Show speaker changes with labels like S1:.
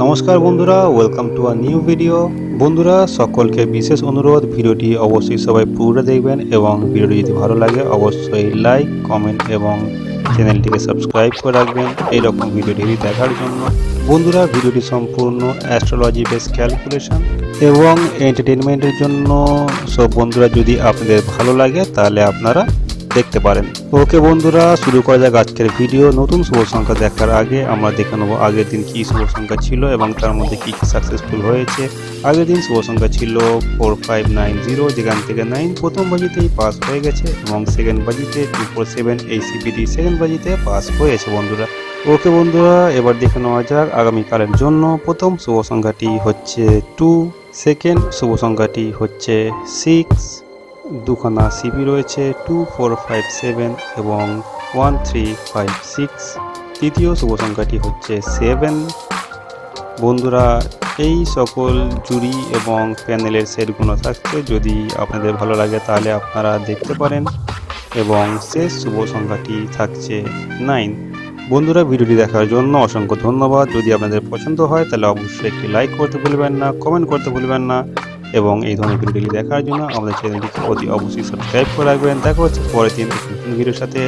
S1: নমস্কার বন্ধুরা, welcome to a new video. বন্ধুরা সকলকে বিশেষ অনুরোধ, ভিডিওটি অবশ্যই সবাই পুরো দেখবেন এবং ভিডিওটি যদি ভালো লাগে অবশ্যই লাইক, কমেন্ট এবং চ্যানেলটিকে সাবস্ক্রাইব করে রাখবেন এইরকম ভিডিও ডেইলি দেখার জন্য। বন্ধুরা ভিডিওটি সম্পূর্ণ অ্যাস্ট্রোলজি বেস ক্যালকুলেশন এবং এন্টারটেনমেন্টের জন্য। সব বন্ধুরা যদি আপনাদের ভালো লাগে তাহলে আপনারা দেখতে পারেন। ওকে বন্ধুরা, শুরু করা যাক আজকের ভিডিও। নতুন শুভ সংখ্যা দেখার আগে আমরা দেখে নেবো আগের দিন কি শুভ সংখ্যা ছিল এবং তার মধ্যে কি কি সাকসেসফুল হয়েছে। আগের দিন শুভ সংখ্যা ছিল 4590, যেখান থেকে 9 প্রথম বাজিতেই পাস হয়ে গেছে এবং সেকেন্ড বাজিতে 247 এই সিপিডি সেকেন্ড বাজিতে পাস হয়েছে বন্ধুরা। ওকে বন্ধুরা, এবার দেখে নেওয়া যাক আগামীকালের জন্য। প্রথম শুভ সংখ্যাটি হচ্ছে 2, সেকেন্ড শুভ সংখ্যাটি হচ্ছে 6, দুখানা সিপি রয়েছে 2457 এবং 1356। তৃতীয় শুভ সংখ্যাটি হচ্ছে 7। বন্ধুরা এই সকল জুড়ি এবং প্যানেলের সেটগুলো থাকছে, যদি আপনাদের ভালো লাগে তাহলে আপনারা দেখতে পারেন। এবং শেষ শুভ সংখ্যাটি থাকছে 9। বন্ধুরা ভিডিওটি দেখার জন্য অসংখ্য ধন্যবাদ। যদি আপনাদের পছন্দ হয় তাহলে অবশ্যই একটি লাইক করতে ভুলবেন না, কমেন্ট করতে ভুলবেন না এবং এই ধরনের ভিডিওটি দেখার জন্য আমাদের চ্যানেলটিকে অতি অবশ্যই সাবস্ক্রাইব করে রাখবেন। দেখা হচ্ছে পরের দিন নতুন ভিডিওর সাথে।